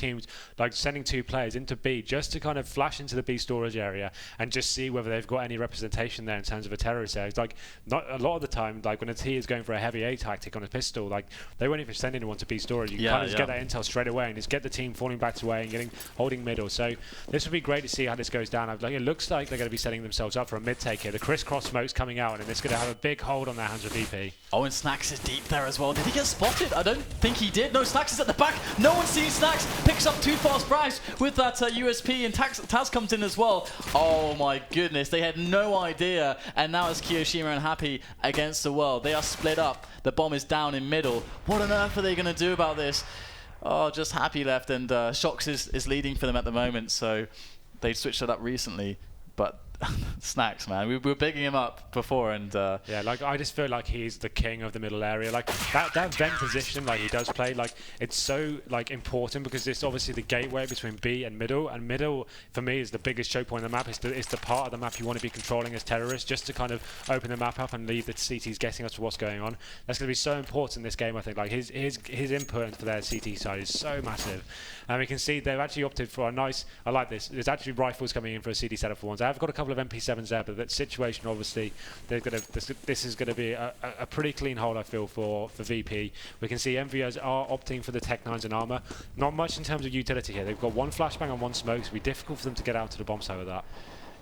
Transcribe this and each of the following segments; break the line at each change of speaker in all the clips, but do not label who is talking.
teams like sending 2 players into B just to kind of flash into the B storage area and just see whether they've got any representation there in terms of a terrorist there. It's like not a lot of the time, like when a T is going for a heavy A tactic on a pistol, like they won't even send anyone to B storage. You can kind of just get that intel straight away and just get the team falling back to A and holding middle. So this would be great to see how this goes down. Like, it looks like they're going to be setting themselves up for a mid take here. The crisscross smoke's coming out and it's going to have a big hold on their hands with VP.
Oh, and Snacks is deep there as well. Did he get spotted? I don't think he did. No, Snacks is at the back. No one sees Snacks. Picks up 2 fast frags with that USP, and Taz comes in as well. Oh my goodness, they had no idea. And now it's Kiyoshima and Happy against the world. They are split up. The bomb is down in middle. What on earth are they going to do about this? Oh, just Happy left, and Shox is leading for them at the moment, so they switched it up recently. But Snacks, man, we were bigging him up before, and
yeah, like I just feel like he's the king of the middle area. Like that vent position, like he does play, like it's so like important because it's obviously the gateway between B and middle for me is the biggest choke point on the map. It's the part of the map you want to be controlling as terrorists, just to kind of open the map up and leave the CTs guessing as to what's going on. That's going to be so important in this game, I think. Like his input for their CT side is so massive, and we can see they've actually opted for a nice. I like this. There's actually rifles coming in for a CD setup for once. I have got a couple of MP7s there, but that situation obviously this is going to be a pretty clean hold, I feel, for VP. We can see EnVyUs are opting for the Tech 9s and armor. Not much in terms of utility here. They've got 1 flashbang and 1 smoke, so it'll be difficult for them to get out to the bomb site with that.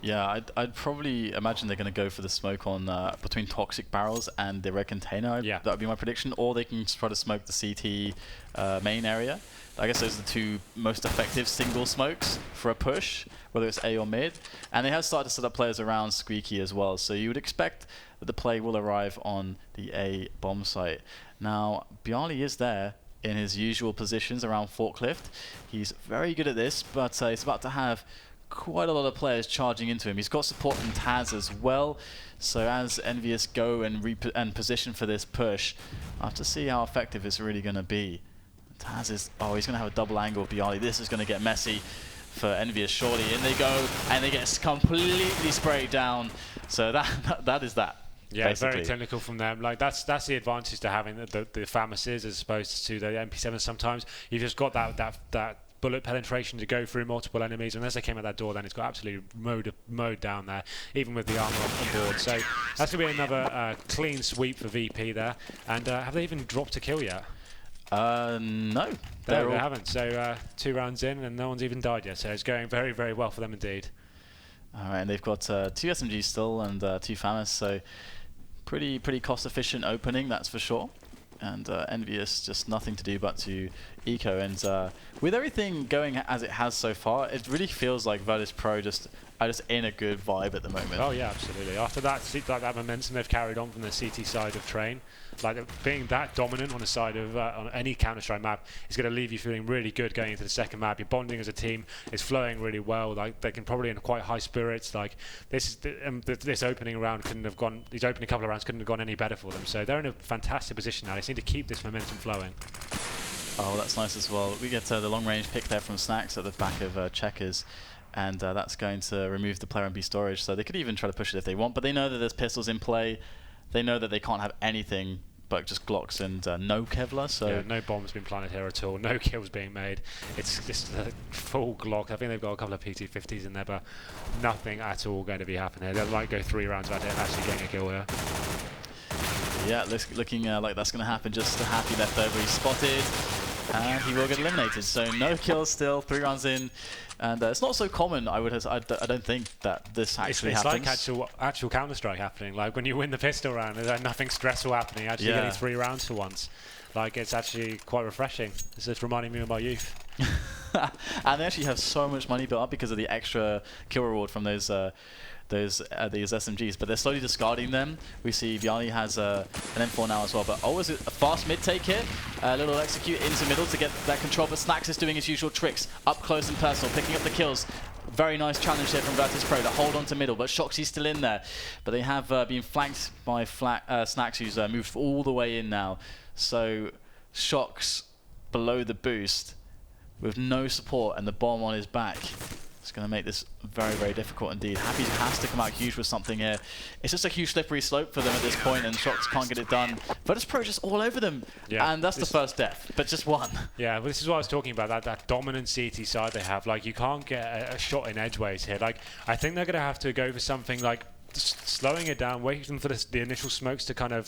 Yeah, I'd probably imagine they're going to go for the smoke on between toxic barrels and the red container.
Yeah.
That would be my prediction. Or they can try to smoke the CT main area. I guess those are the 2 most effective single smokes for a push, whether it's A or mid. And they have started to set up players around Squeaky as well, so you would expect that the play will arrive on the A bomb site. Now, Bjarly is there in his usual positions around Forklift. He's very good at this, but he's about to have quite a lot of players charging into him. He's got support from Taz as well, so as EnVyUs go and position for this push, I have to see how effective it's really going to be. Taz is, oh, he's going to have a double angle with Bjarly. This is going to get messy for EnVyUs, surely. In they go, and they get completely sprayed down. So that is that.
Yeah,
basically.
Very clinical from them. Like that's the advantage to having the FAMASs as opposed to the MP7s. Sometimes you've just got that bullet penetration to go through multiple enemies. Unless they came at that door, then it's got absolutely mowed down there, even with the armor on board. So that's going to be another clean sweep for VP there. And have they even dropped a kill yet?
No.
They haven't. So 2 rounds in and no one's even died yet. So it's going very, very well for them indeed.
All right, and they've got 2 SMGs still and 2 FAMAS, so pretty cost efficient opening, that's for sure. And EnVyUs just nothing to do but to eco. And with everything going as it has so far, it really feels like Virtus.pro are just in a good vibe at the moment.
Oh yeah, absolutely. After that momentum they've carried on from the CT side of Train, like being that dominant on the side of on any Counter-Strike map is going to leave you feeling really good going into the second map. Your bonding as a team is flowing really well. Like they can probably in quite high spirits. Like this opening round couldn't have gone. These opening couple of rounds couldn't have gone any better for them. So they're in a fantastic position now. They seem to keep this momentum flowing.
Oh, that's nice as well. We get the long range pick there from Snacks at the back of Checkers. And that's going to remove the player on B storage. So they could even try to push it if they want, but they know that there's pistols in play. They know that they can't have anything but just Glocks and no Kevlar. So
yeah, no bombs been planted here at all. No kills being made. It's just a full Glock. I think they've got a couple of PT50s in there, but nothing at all going to be happening here. They might go 3 rounds without actually getting a kill here.
Yeah, looking like that's going to happen. Just a Happy left over. He's spotted. And he will get eliminated. So no kills still, 3 rounds in. And it's not so common, I don't think, that this actually happens.
It's like actual Counter-Strike happening. Like when you win the pistol round, there's like nothing stressful happening. Actually getting 3 rounds for once. Like it's actually quite refreshing. This is reminding me of my youth.
And they actually have so much money built up because of the extra kill reward from these SMGs, but they're slowly discarding them. We see Bjarly has an M4 now as well, but always a fast mid take here. A little execute into middle to get that control, but Snacks is doing his usual tricks, up close and personal, picking up the kills. Very nice challenge here from Virtus.pro to hold on to middle, but Shoxy's still in there. But they have been flanked by Snacks, who's moved all the way in now. So Shox below the boost with no support and the bomb on his back. It's going to make this very, very difficult indeed. Happy has to come out huge with something here. It's just a huge slippery slope for them at this point, and Shox can't get it done. Virtus.pro just all over them, and that's the first death, but just one.
Yeah, well, this is what I was talking about, that dominant CT side they have. Like, you can't get a shot in edgeways here. Like, I think they're going to have to go for something like slowing it down, waiting for the initial smokes to kind of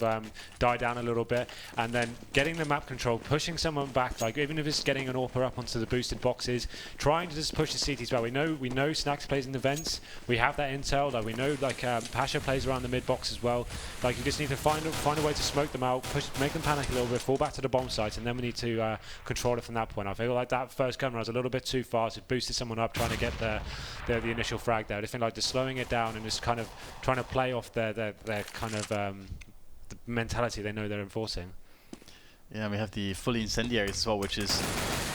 die down a little bit, and then getting the map control, pushing someone back, like even if it's getting an AWPer up onto the boosted boxes, trying to just push the CTs back. We know Snax plays in the vents, we have that intel, like we know like Pasha plays around the mid box as well. Like you just need to find a way to smoke them out, make them panic a little bit, fall back to the bomb sites, and then we need to control it from that point. I feel like that first gun was a little bit too fast. It boosted someone up trying to get the initial frag there. I just think like just slowing it down and just kind of trying to play off their kind of the mentality they know they're enforcing.
Yeah, we have the fully incendiaries as well, which is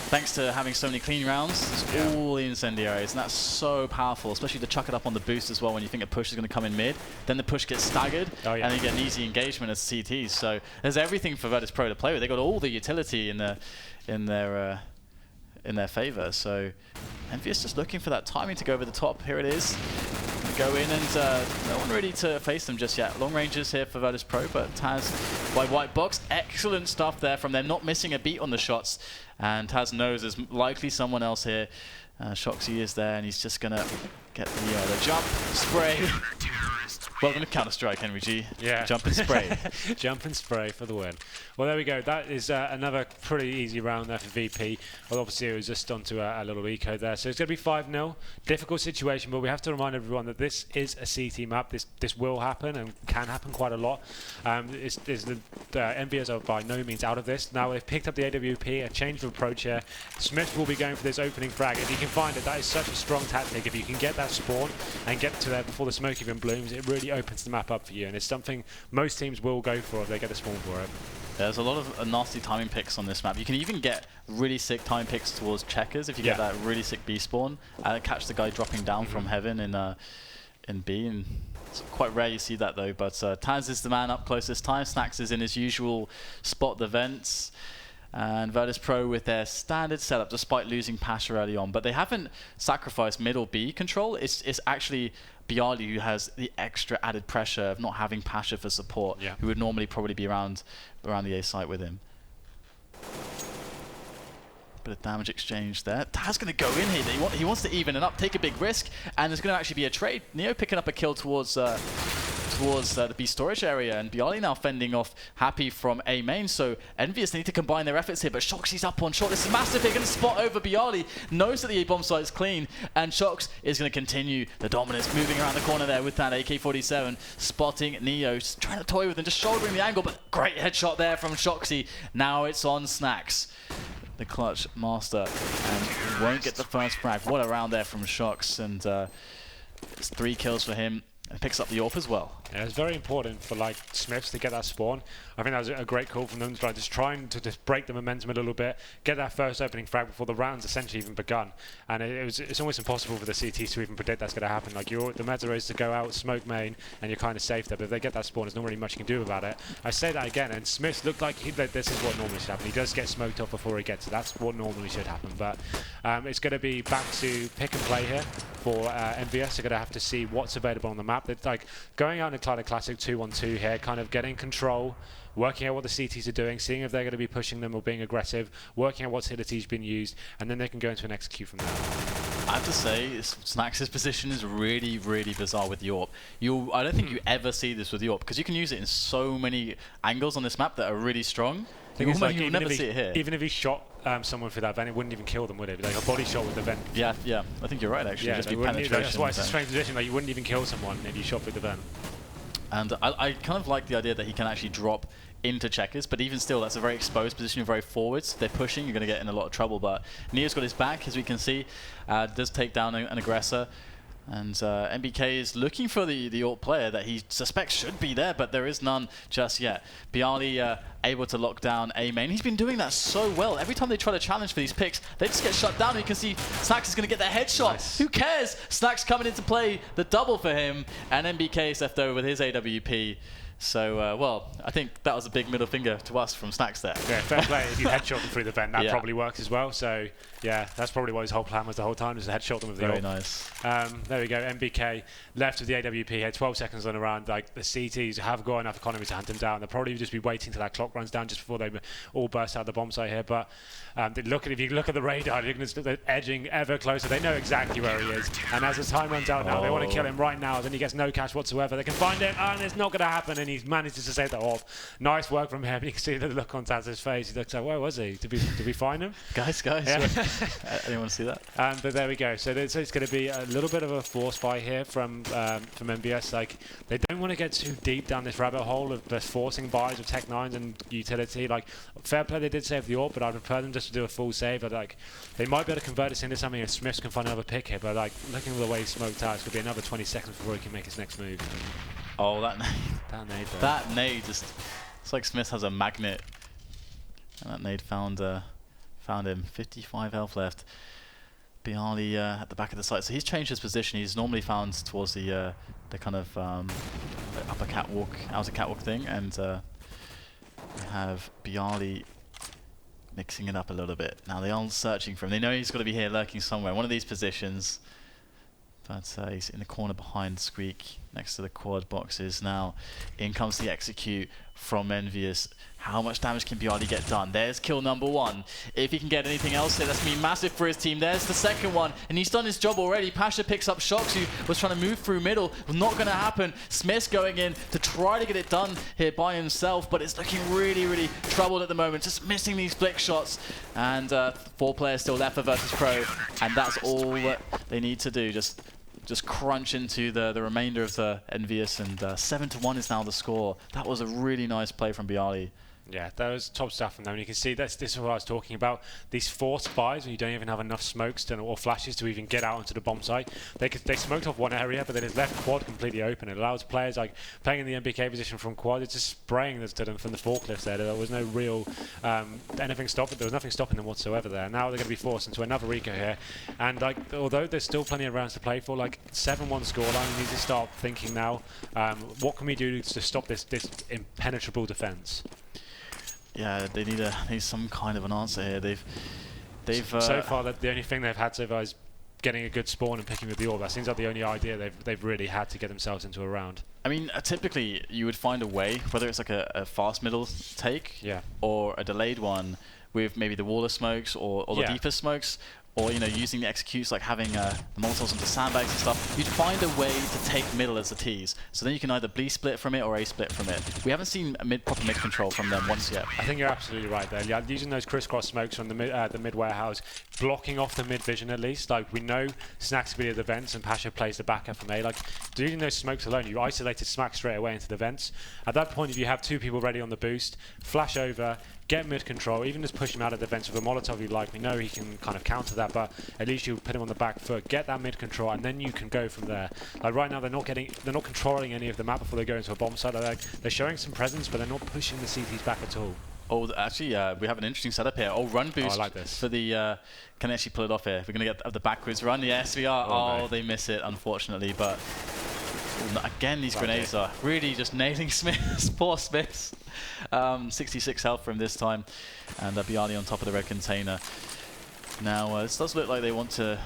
thanks to having so many clean rounds, it's all the incendiaries, and that's so powerful, especially to chuck it up on the boost as well when you think a push is going to come in mid. Then the push gets staggered, and you get an easy engagement as CTs. So there's everything for Virtus.pro to play with. They got all the utility in their favor. So EnVyUs just looking for that timing to go over the top. Here it is. Go in, and no one ready to face them just yet. Long ranges here for Virtus.pro, but Taz by white box. Excellent stuff there from them, not missing a beat on the shots. And Taz knows there's likely someone else here. Shoxy is there, and he's just gonna get the jump, spray. Welcome to Counter-Strike, Henry G.
Yeah.
Jump and spray.
Jump and spray for the win. Well, there we go. That is another pretty easy round there for VP. Well, obviously, it was just onto a little eco there. So it's going to be 5-0. Difficult situation, but we have to remind everyone that this is a CT map. This will happen and can happen quite a lot. The EnVyUs are by no means out of this. Now, they've picked up the AWP, a change of approach here. Smith will be going for this opening frag. If you can find it, that is such a strong tactic. If you can get that spawn and get to there before the smoke even blooms, it really opens the map up for you, and it's something most teams will go for if they get the spawn for it.
There's a lot of nasty timing picks on this map. You can even get really sick timing picks towards checkers if you get that really sick B spawn and catch the guy dropping down from heaven in B. And it's quite rare you see that though. But Taz is the man up close this time. Snax is in his usual spot, the vents. And Virtus.pro with their standard setup, despite losing Pasha early on. But they haven't sacrificed middle B control. It's actually byali who has the extra added pressure of not having Pasha for support, who would normally probably be around the A site with him. Bit of damage exchange there. Taz going to go in here. He wants to even it up, take a big risk, and there's going to actually be a trade. Neo picking up a kill towards the B storage area, and byali now fending off Happy from A main. So EnVyUs need to combine their efforts here, but Shoxy's up on shot. This is massive. They're going to spot over byali. Knows that the A bomb site is clean, and Shox is going to continue the dominance, moving around the corner there with that AK-47, spotting Neo, trying to toy with him, just shouldering the angle, but great headshot there from Shoxy. Now it's on Snax, the clutch master, and he won't get the first frag. What a round there from Shox, and it's 3 kills for him. And picks up the AWP as well.
Yeah, it's very important for like Smiths to get that spawn. I think that was a great call from them, just trying to just break the momentum a little bit, get that first opening frag before the round's essentially even begun. And it's almost impossible for the CTs to even predict that's going to happen. Like the meta is to go out, smoke main, and you're kind of safe there. But if they get that spawn, there's not really much you can do about it. I say that again, and Smiths looked like this is what normally should happen. He does get smoked off before he gets it. That's what normally should happen. But it's going to be back to pick and play here for EnVyUs. They're going to have to see what's available on the map. It's like going out in a kind of classic 2-1-2 here, kind of getting control, working out what the CTs are doing, seeing if they're going to be pushing them or being aggressive, working out what ability's been used, and then they can go into an execute from there.
I have to say, Snax's position is really, really bizarre with the AWP. I don't think you ever see this with the AWP, because you can use it in so many angles on this map that are really strong. You'll never see it here.
Even if he shot someone for that vent, it wouldn't even kill them, would it? Like a body shot with the vent.
Yeah, I think you're right, actually.
Yeah,
just be penetration.
That's why it's a strange position. Like you wouldn't even kill someone if you shot with the vent.
And I kind of like the idea that he can actually drop into checkers, but even still, that's a very exposed position, very forwards. They're pushing, you're going to get in a lot of trouble. But Neo's got his back, as we can see, does take down an aggressor. And MBK is looking for the AWP player that he suspects should be there, but there is none just yet. byali able to lock down A main. He's been doing that so well. Every time they try to challenge for these picks, they just get shut down. And you can see Snax is going to get that headshot. Nice. Who cares? Snax coming into play, the double for him, and MBK is left over with his AWP. So, well, I think that was a big middle finger to us from Snacks there.
Yeah, fair play. If you headshot them through the vent, that
Yeah.
probably works as well. So, yeah, that's probably what his whole plan was the whole time, was to headshot them with the
Very
ult.
nice.
There we go. MBK left with the AWP, had 12 seconds on the round. Like, the CTs have got enough economy to hunt him down. They'll probably just be waiting till that clock runs down just before they all burst out the bomb site here. But if you look at the radar, they're edging ever closer. They know exactly where he is. And as the time runs out now, they want to kill him right now. Then he gets no cash whatsoever. They can find him, and it's not going to happen. And he's managed to save that off. Nice work from him. You can see the look on Taz's face. He looks like, where was he? Did we find him?
Guys.
Yeah.
I didn't want to see that.
But there we go. So it's going to be a little bit of a force buy here from EnVyUs. Like, they don't want to get too deep down this rabbit hole of just forcing buys of Tech 9s and utility. Like, fair play, they did save the AWP, but I'd prefer them just to do a full save. But like, they might be able to convert this into something if Smiths can find another pick here. But like, looking at the way he smoked out, it's going to be another 20 seconds before he can make his next move.
Oh, that nade.
That nade, though.
That nade just... It's like Smith has a magnet. And that nade found him. 55 health left. Bialy at the back of the site. So he's changed his position. He's normally found towards the kind of outer catwalk thing. And we have Bialy mixing it up a little bit. Now they are searching for him. They know he's got to be here lurking somewhere. One of these positions. But he's in the corner behind Squeak, next to the quad boxes. Now, in comes the execute from EnVyUs. How much damage can Bialy get done? There's kill number 1. If he can get anything else here, that's going to be massive for his team. There's the second one, and he's done his job already. Pasha picks up Shocks, who was trying to move through middle. Not going to happen. Smith's going in to try to get it done here by himself, but it's looking really, really troubled at the moment. Just missing these flick shots. And 4 players still left for Virtus.pro, and that's all that they need to do. Just crunch into the remainder of the EnVyUs, and 7-1 is now the score. That was a really nice play from Bialy.
Yeah, that was top stuff from them. And you can see this is what I was talking about. These forced buys when you don't even have enough smokes or flashes to even get out onto the bomb site. They smoked off one area, but then it's left quad completely open. It allows players like playing in the MBK position from quad. It's just spraying this to them from the forklifts there. There was no real anything stopping. There was nothing stopping them whatsoever there. Now they're going to be forced into another Rico here. And like, although there's still plenty of rounds to play for, like 7-1 scoreline, we need to start thinking now. What can we do to stop this impenetrable defense?
Yeah, they need some kind of an answer here. They've
so far the only thing they've had so far is getting a good spawn and picking with the AWP. That seems like the only idea they've really had to get themselves into a round.
I mean, typically you would find a way, whether it's like a fast middle take, or a delayed one with maybe the wall of smokes or the deeper smokes, or using the executes, like having the Molotovs into sandbags and stuff. You'd find a way to take middle as a tease. So then you can either B split from it or A split from it. We haven't seen a proper mid control from them once yet.
I think you're absolutely right there. Yeah, using those crisscross smokes from the mid warehouse, blocking off the mid vision at least. Like, we know Snacks will be at the vents and Pasha plays the backup from A. Like, using those smokes alone, you isolated Smack straight away into the vents. At that point, if you have 2 people ready on the boost, flash over, get mid control, even just push him out of the vents with a Molotov you like. We know he can kind of counter that, but at least you put him on the back foot, get that mid control, and then you can go from there. Like right now, they're not controlling any of the map before they go into a bomb site. They're showing some presence, but they're not pushing the CTs back at all.
Oh, actually, we have an interesting setup here. Oh, run boost.
I like this.
For the... can I actually pull it off here? We're going to get the backwards run. Yes, we are. Oh, no. They miss it, unfortunately, but... Again, these grenades are really just nailing Smiths. Poor Smiths. 66 health for him this time. And Bialy on top of the red container. Now, this does look like they want to...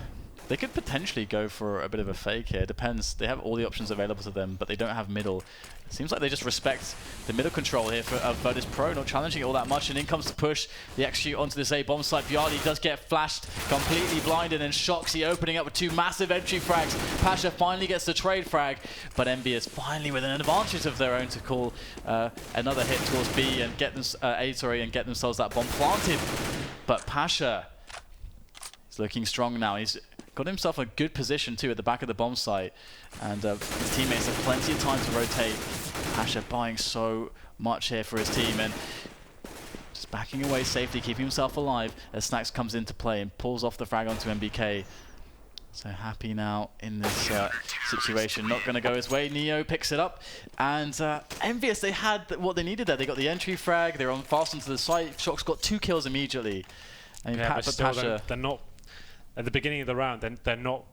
They could potentially go for a bit of a fake here. Depends. They have all the options available to them, but they don't have middle. Seems like they just respect the middle control here for Virtus.pro, not challenging it all that much. And in comes the push, the execute onto this A bomb site. Bialy does get flashed, completely blinded, and Shoxy opening up with 2 massive entry frags. Pasha finally gets the trade frag, but EnVyUs finally with an advantage of their own to call another hit towards B and get them and get themselves that bomb planted. But Pasha is looking strong now. He's got himself a good position too at the back of the bomb site, and his teammates have plenty of time to rotate. Pasha buying so much here for his team and just backing away safely, keeping himself alive as Snacks comes into play and pulls off the frag onto MBK. So happy now in this situation. Not going to go his way. Neo picks it up, and EnVyUs, they had what they needed there. They got the entry frag. They're on fast onto the site. Shox got 2 kills immediately. I mean,
but still,
Pasha,
they're not at the beginning of the round. They're not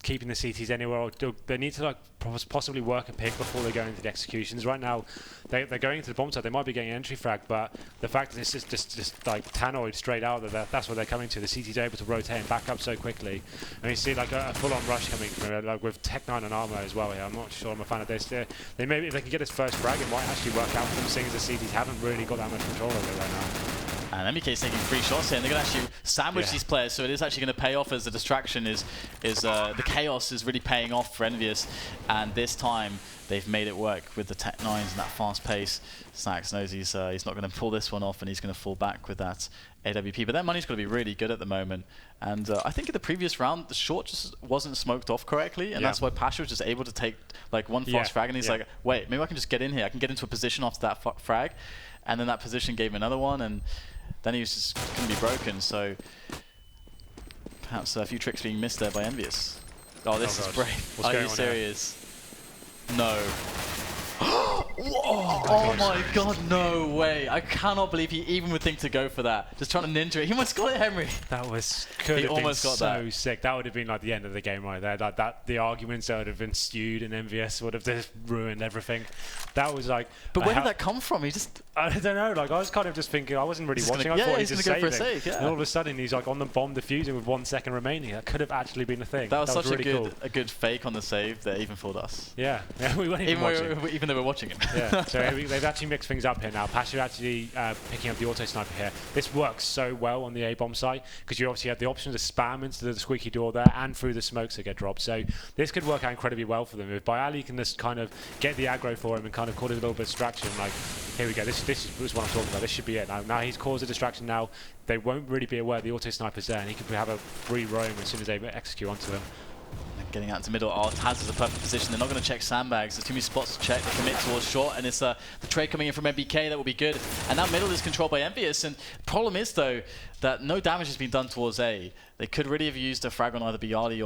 keeping the CTs anywhere, or they need to like possibly work a pick before they go into the executions. Right now, they're going into the bomb site. They might be getting entry frag, but the fact that this is just like Tannoid straight out, that's what they're coming to. The CTs are able to rotate and back up so quickly, and you see like a full-on rush coming from like with Tech 9 and armor as well here. I'm not sure I'm a fan of this. They maybe if they can get this first frag, it might actually work out for them, seeing as the CTs haven't really got that much control over it right now.
And MBK's taking 3 shots here, and they're going to actually sandwich these players, so it is actually going to pay off as the distraction is the chaos is really paying off for EnVyUs, and this time they've made it work with the Tech 9s and that fast pace. Snax knows he's not going to pull this one off, and he's going to fall back with that AWP, but their money's going to be really good at the moment. And I think in the previous round, the short just wasn't smoked off correctly, and that's why Pasha was just able to take like one fast frag, and he's like, wait, maybe I can just get in here. I can get into a position after that frag, and then that position gave him another one, and then he was just going to be broken. So perhaps a few tricks being missed there by EnVyUs. Oh, this is brave. Are you serious? No. Oh my god, no way. I cannot believe he even would think to go for that. Just trying to ninja it. He almost got it, Henry.
That could have been so sick. That would have been like the end of the game right there. The arguments that would have ensued, and EnVyUs would have just ruined everything. That was like...
But where did that come from? He just...
I don't know, like I was kind of just thinking, I wasn't really watching, I thought he was just saving. And all of a sudden he's like on the bomb defusing with 1 second remaining. That could have actually been a thing.
That was such
really cool.
a good fake on the save that even fooled us.
Yeah, we weren't even watching.
Even though we're watching him.
Yeah, so they've actually mixed things up here now. Pasha actually picking up the auto sniper here. This works so well on the A-bomb site, because you obviously have the option to spam into the squeaky door there and through the smokes that get dropped. So this could work out incredibly well for them. If Bialy can just kind of get the aggro for him and kind of cause it a little bit of distraction, like, here we go, this is what I'm talking about. This should be it. Now he's caused a distraction now. They won't really be aware the auto sniper's there, and he could have a free roam as soon as they execute onto him.
Getting out into middle, Taz is a perfect position. They're not going to check sandbags. There's too many spots to check. They commit towards short, and it's the trade coming in from MBK that will be good. And that middle is controlled by EnVyUs. And the problem is, though, that no damage has been done towards A. They could really have used a frag on either Bialy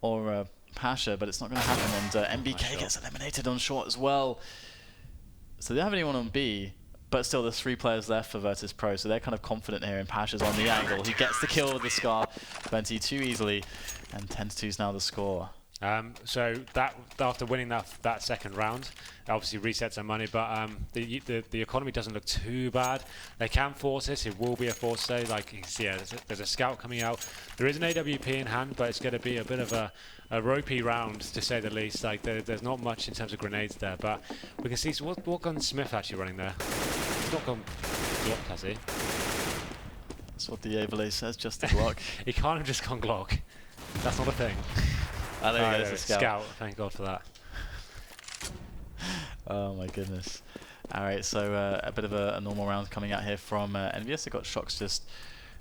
or Pasha, but it's not going to happen. And MBK gets eliminated on short as well. So they don't have anyone on B, but still there's 3 players left for Virtus.pro, so they're kind of confident here, and Pasha's on the angle. He gets the kill with the Scar 20 too easily, and 10-2 is now the score.
So that after winning that second round, obviously resets their money, but the economy doesn't look too bad. They can force this. It will be a force though. Like you can see, there's a scout coming out. There is an AWP in hand, but it's going to be a bit of a ropey round to say the least. Like there's not much in terms of grenades there, but we can see what gun Smith actually running there. He's not gone Glock, has he?
That's what the overlay says. Just a Glock.
He can't have just gone Glock. That's not a thing.
I know it's a scout.
Thank God for that.
Oh my goodness. Alright, so a bit of a normal round coming out here from EnVyUs. They've got Shox just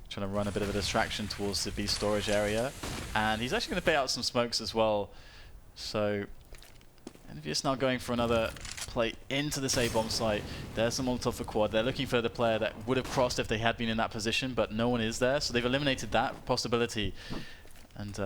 trying to run a bit of a distraction towards the B storage area. And he's actually going to pay out some smokes as well. So EnVyUs now going for another play into this A-bomb site. There's some Molotov for quad. They're looking for the player that would have crossed if they had been in that position, but no one is there. So they've eliminated that possibility. And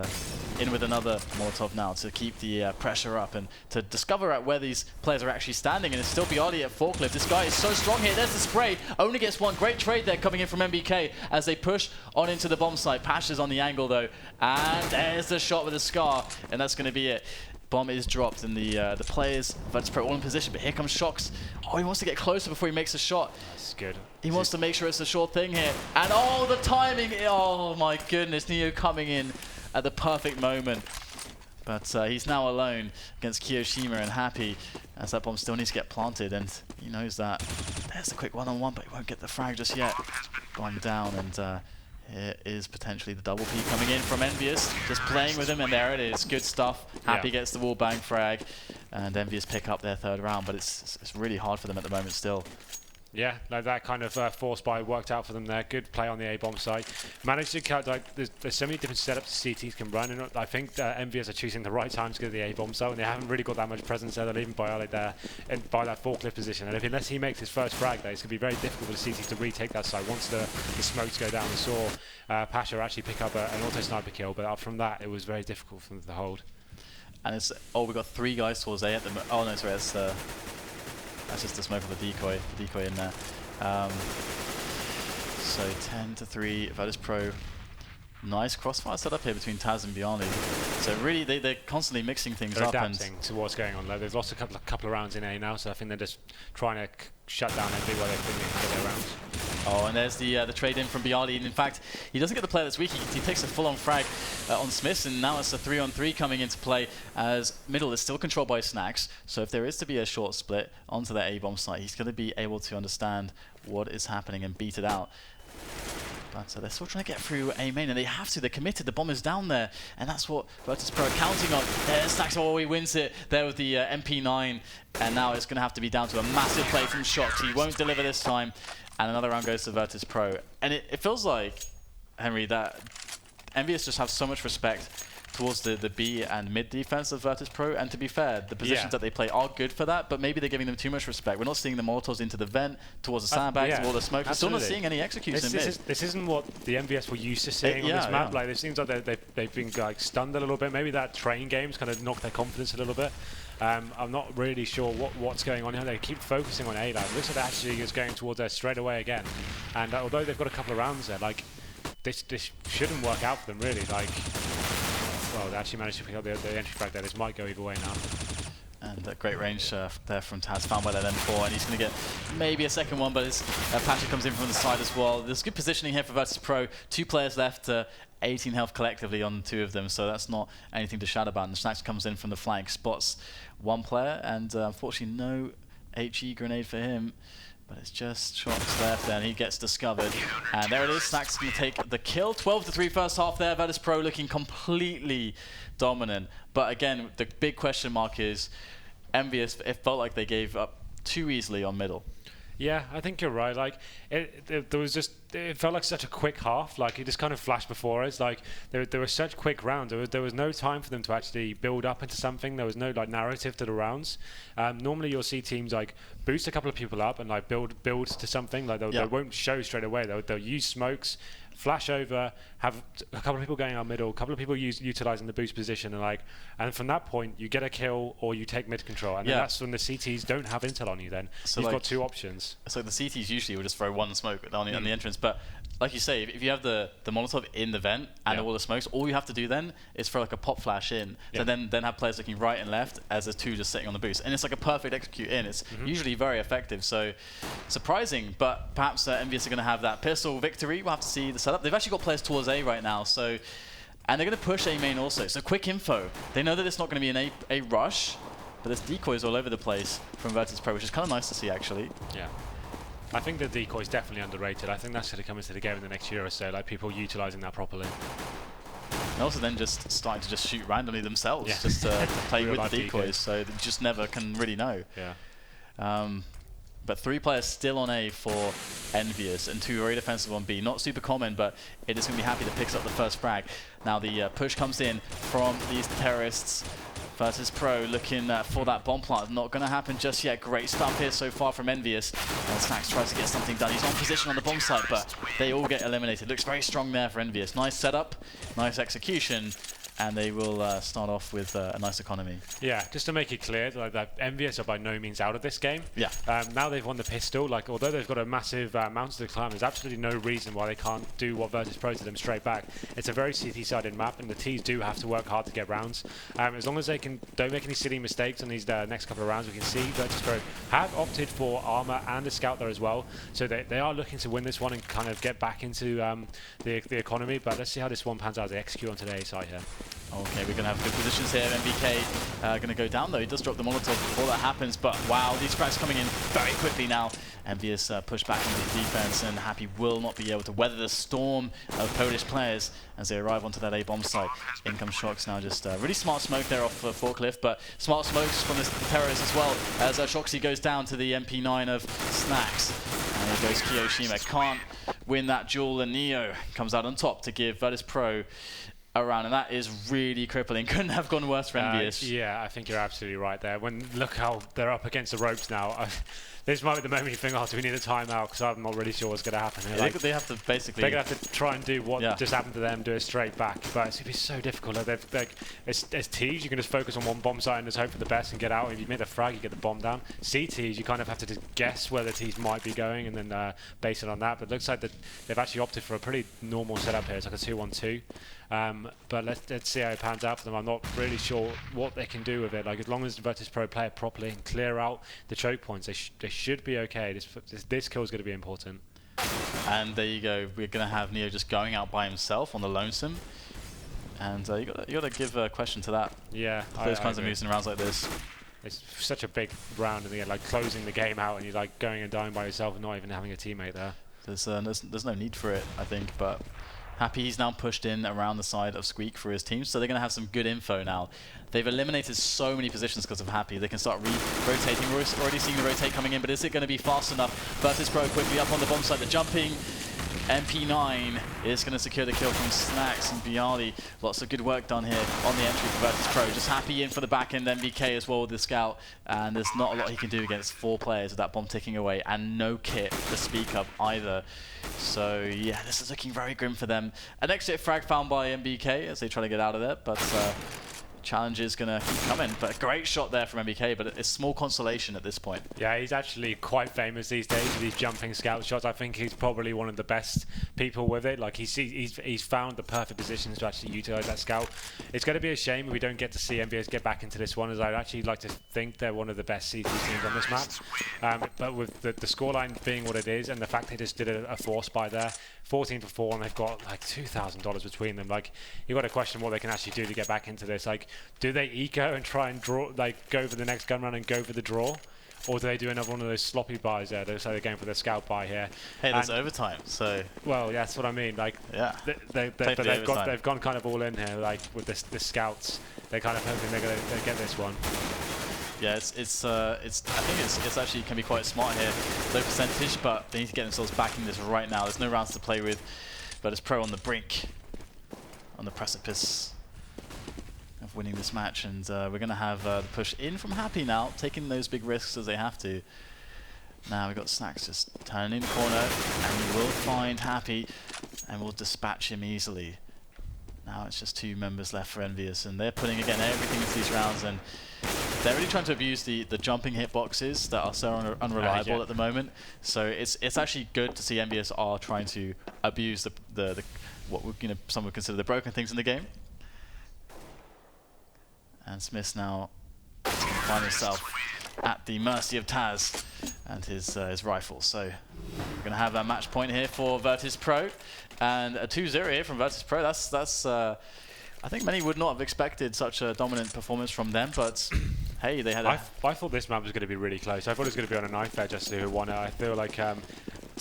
in with another Molotov now to keep the pressure up and to discover where these players are actually standing. And it's still Bialy at Forklift. This guy is so strong here. There's the spray. Only gets one. Great trade there coming in from MBK as they push on into the bomb site. Pasha's on the angle though. And there's the shot with the Scar. And that's going to be it. Bomb is dropped and the players, Virtus.pro all in position. But here comes Shox. Oh, he wants to get closer before he makes a shot.
That's good.
He wants to make sure it's a short thing here. And oh, the timing. Oh my goodness. Neo coming in at the perfect moment. But he's now alone against Kiyoshima and Happy as that bomb still needs to get planted, and he knows that. There's the quick one-on-one, but he won't get the frag just yet. Going down, and here is potentially the double P coming in from EnVyUs. Just playing with him, and there it is. Good stuff. Happy gets the wall bang frag, and EnVyUs pick up their 3rd round, but it's really hard for them at the moment still.
Yeah, no, that kind of force buy worked out for them there. Good play on the A-bomb site. Managed to cut, like, there's so many different setups CTs can run, and I think EnVyUs are choosing the right time to go to the A-bomb site, and they haven't really got that much presence there. They're leaving Bialy there and by that forklift position. And unless he makes his first frag there, it's going to be very difficult for the CTs to retake that site once the smokes go down. We saw Pasha actually pick up an auto sniper kill, but from that, it was very difficult for them to hold. And
it's, we've got 3 guys towards A at the moment. Oh no, sorry, that's just the smoke of the decoy in there. So 10-3, Virtus.pro Nice crossfire setup here between Taz and Bjarni. So really, they're constantly mixing things
they're
up.
Adapting to what's going on. They've lost a couple of rounds in A now, so I think they're just trying to shut down EnVy while they think they can get their rounds.
Oh, and there's the trade in from Bjarni. And in fact, he doesn't get the play that's weak. He takes a full-on frag on Smiths, and now it's a 3-on-3 coming into play as middle is still controlled by Snacks. So if there is to be a short split onto the A-bomb site, he's going to be able to understand what is happening and beat it out. But they're still trying to get through A main, and they have to. They're committed. The bomb is down there, and that's what Virtus.pro are counting on. There's Snacks. Oh, he wins it there with the MP9, and now it's going to have to be down to a massive play from Shox. He won't deliver this time, and another round goes to Virtus.pro. And it feels like, Henry, that EnVyUs just have so much respect towards the B and mid defense of Virtus.pro, and to be fair, the positions that they play are good for that, but maybe they're giving them too much respect. We're not seeing the Molotovs into the vent, towards the sandbags, towards the smoke. We're still not seeing any execution in mid.
This isn't what the EnVyUs were used to seeing on this map. Like, it seems like they've been like stunned a little bit. Maybe that train game's kind of knocked their confidence a little bit. I'm not really sure what's going on here. They keep focusing on A. Like, looks like they actually is going towards there straight away again. And although they've got a couple of rounds there, like this shouldn't work out for them really. Like, well, they actually managed to pick up the entry frag there. This might go either way now.
And a great range there from Taz, found by that M4, and he's going to get maybe a second one, but his Pasha comes in from the side as well. There's good positioning here for Virtus.pro. 2 players left, 18 health collectively on 2 of them, so that's not anything to shout about. And Snacks comes in from the flank, spots 1 player, and unfortunately no HE grenade for him. But it's just Shox left, and he gets discovered. And there it is, Snacks going to take the kill. 12-3 first half there. Virtus.pro looking completely dominant. But again, the big question mark is EnVyUs. It felt like they gave up too easily on middle.
Yeah, I think you're right. Like, it felt like such a quick half. Like, it just kind of flashed before us. Like, there were such quick rounds. There was no time for them to actually build up into something. There was no like narrative to the rounds. Normally, you'll see teams like boost a couple of people up and like build to something. Like they won't show straight away. They'll use smokes, flash over, have a couple of people going out middle, a couple of people utilizing the boost position, and from that point you get a kill or you take mid control, and then that's when the CTs don't have intel on you. Then so you've got 2 options.
So the CTs usually will just throw 1 smoke on the entrance, but like you say, if you have the Molotov in the vent and all the smokes, all you have to do then is throw like a pop flash in. So then have players looking right and left as there's 2 just sitting on the boost, and it's like a perfect execute in. It's usually very effective. So surprising, but perhaps EnVyUs are going to have that pistol victory. We'll have to see the setup. They've actually got players towards A right now, so and they're going to push A main also. So quick info. They know that it's not going to be an A rush, but there's decoys all over the place from Virtus.pro, which is kind of nice to see actually.
Yeah. I think the decoy is definitely underrated. I think that's going to come into the game in the next year or so, like people utilising that properly.
And also then just starting to just shoot randomly themselves, just to play with the decoys, so they just never can really know.
Yeah.
But 3 players still on A for EnVyUs, and 2 very defensive on B. Not super common, but it is going to be happy to pick up the first frag. Now the push comes in from these terrorists. Virtus.pro looking for that bomb plant. Not going to happen just yet. Great stuff here so far from EnVyUs. And Snacks tries to get something done. He's on position on the bomb site, but they all get eliminated. Looks very strong there for EnVyUs. Nice setup, nice execution, and they will start off with a nice economy. Yeah,
just to make it clear, like that EnVyUs are by no means out of this game.
Yeah.
Now they've won the pistol. Like, although they've got a massive mountain to climb, there's absolutely no reason why they can't do what Virtus.pro to them straight back. It's a very CT-sided map, and the Ts do have to work hard to get rounds. As long as they don't make any silly mistakes on these next couple of rounds, we can see Virtus.pro have opted for armor and a scout there as well. So they are looking to win this one and kind of get back into the economy. But let's see how this one pans out as they execute on today's side here.
Okay, we're going to have good positions here. MBK going to go down, though. He does drop the Molotov before that happens, but wow, these frags coming in very quickly now. EnVyUs push back into the defense, and Happy will not be able to weather the storm of Polish players as they arrive onto that A-bomb site. In comes Shox now, just really smart smoke there off Forklift, but smart smokes from the terrorists as well, as Shoxy goes down to the MP9 of Snacks. And here goes Kiyoshima. Can't win that duel, and Neo comes out on top to give Virtus.pro around, and that is really crippling. Couldn't have gone worse for EnVyUs.
Yeah, I think you're absolutely right there. Look how they're up against the ropes now. This might be the moment you think, oh, do we need a timeout? Because I'm not really sure what's going to happen here.
Yeah, they have to basically...
They're going to have to try and do what just happened to them, do it straight back. But it's going to be so difficult. It's T's, you can just focus on one bomb site and just hope for the best and get out. If you make a frag, you get the bomb down. CTs, you kind of have to just guess where the T's might be going and then base it on that. But it looks like they've actually opted for a pretty normal setup here. It's like a 2-1-2. But let's see how it pans out for them. I'm not really sure what they can do with it. Like, as long as the Virtus.pro play it properly and clear out the choke points, they should be okay. This kill is going to be important.
And there you go. We're going to have Neo just going out by himself on the lonesome. And you got to give a question to that.
Yeah,
those kinds of moves in rounds like this.
It's such a big round in the end, like closing the game out, and you're like going and dying by yourself and not even having a teammate there.
There's no need for it, I think, but Happy, he's now pushed in around the side of Squeak for his team, so they're going to have some good info now. They've eliminated so many positions because of Happy. They can start rotating. We're already seeing the rotate coming in, but is it going to be fast enough? Virtus.pro quickly up on the bomb side. The jumping MP9 is going to secure the kill from Snacks and Bialy. Lots of good work done here on the entry for Virtus.pro. Just Happy in for the back end, MBK as well with the scout, and there's not a lot he can do against 4 players with that bomb ticking away, and no kit to speak of either. So yeah, this is looking very grim for them. An exit frag found by MBK as they try to get out of there, but challenge is going to keep coming. But a great shot there from MBK, but it's small consolation at this point.
Yeah, he's actually quite famous these days with these jumping scout shots. I think he's probably one of the best people with it. Like, he's found the perfect positions to actually utilize that scout. It's going to be a shame if we don't get to see EnVyUs get back into this one, as I'd actually like to think they're one of the best CT teams on this map. But with the scoreline being what it is, and the fact they just did a force buy there, 14 for 4, and they've got like $2,000 between them. Like, you've got to question what they can actually do to get back into this. Like, do they eco and try and draw, like go for the next gun run and go for the draw? Or do they do another one of those sloppy buys there? So they're going for the scout buy here.
Hey, there's overtime, so...
Well, yeah, that's what I mean. Like,
yeah.
They've gone kind of all in here, like with the scouts. They're kind of hoping they're going to get this one.
Yeah, I think it's actually can be quite smart here. Low percentage, but they need to get themselves back in this right now. There's no rounds to play with. Virtus.pro on the brink, on the precipice of winning this match, and we're going to have the push in from Happy now, taking those big risks as they have to. Now we've got Snacks just turning the corner, and we will find Happy, and we'll dispatch him easily. Now it's just 2 members left for EnVyUs, and they're putting again everything into these rounds, and they're really trying to abuse the jumping hitboxes that are so unreliable at the moment. So it's actually good to see EnVyUs are trying to abuse the what some would consider the broken things in the game. And Smith now is going to find himself at the mercy of Taz and his rifle. So we're going to have a match point here for Virtus.pro, and a 2-0 here from Virtus.pro. That's I think many would not have expected such a dominant performance from them, but hey, they had
I thought this map was going to be really close. I thought it was going to be on a knife edge as to who won it. I feel like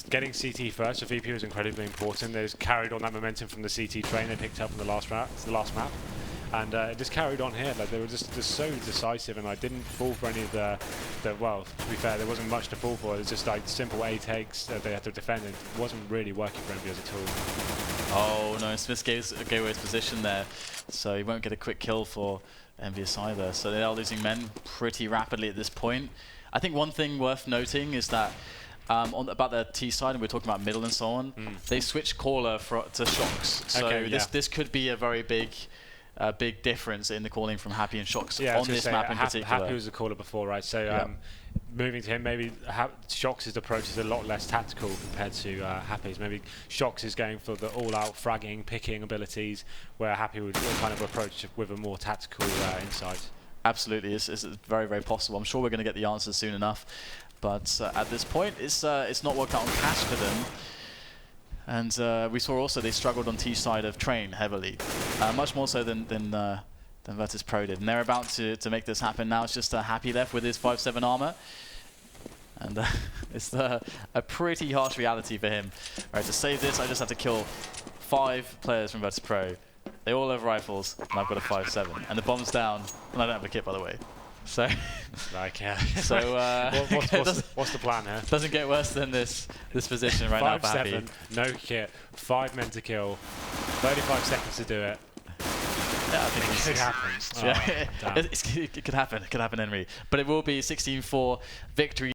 getting CT first for VP was incredibly important. They just carried on that momentum from the CT train they picked up in the last map. And it just carried on here. Like, they were just so decisive, and I didn't fall for any of the well, to be fair, there wasn't much to fall for. It was just like simple A takes that they had to defend, and it wasn't really working for EnVyUs at all.
Oh no, Smith gave away his position there, so he won't get a quick kill for EnVyUs either. So they are losing men pretty rapidly at this point. I think one thing worth noting is that about the T side, and we're talking about middle and so on, they switched caller to Shocks. So
okay,
this could be a very big difference in the calling from Happy and Shocks on this map in particular.
Happy was the caller before, right? So moving to him, maybe Shocks' approach is a lot less tactical compared to Happy's. Maybe Shocks is going for the all-out fragging, picking abilities, where Happy would kind of approach with a more tactical insight.
Absolutely, it's very, very possible. I'm sure we're going to get the answers soon enough, but at this point, it's not worked out on cash for them. And we saw also they struggled on T side of Train heavily, much more so than Virtus.pro did. And they're about to make this happen now. It's just Happy left with his 5/7 armor. And it's a pretty harsh reality for him. Right, to save this, I just have to kill 5 players from Virtus.pro. They all have rifles, and I've got a 5/7. And the bomb's down, and I don't have a kit, by the way. So,
like, yeah.
So
what's the plan here?
Doesn't get worse than this position right now for Happy.
5/7, no kit, 5 men to kill, 35 seconds to do it.
Yeah, I think
It could happen.
Yeah, it could happen. It could happen, Henry. But it will be 16-4 victory.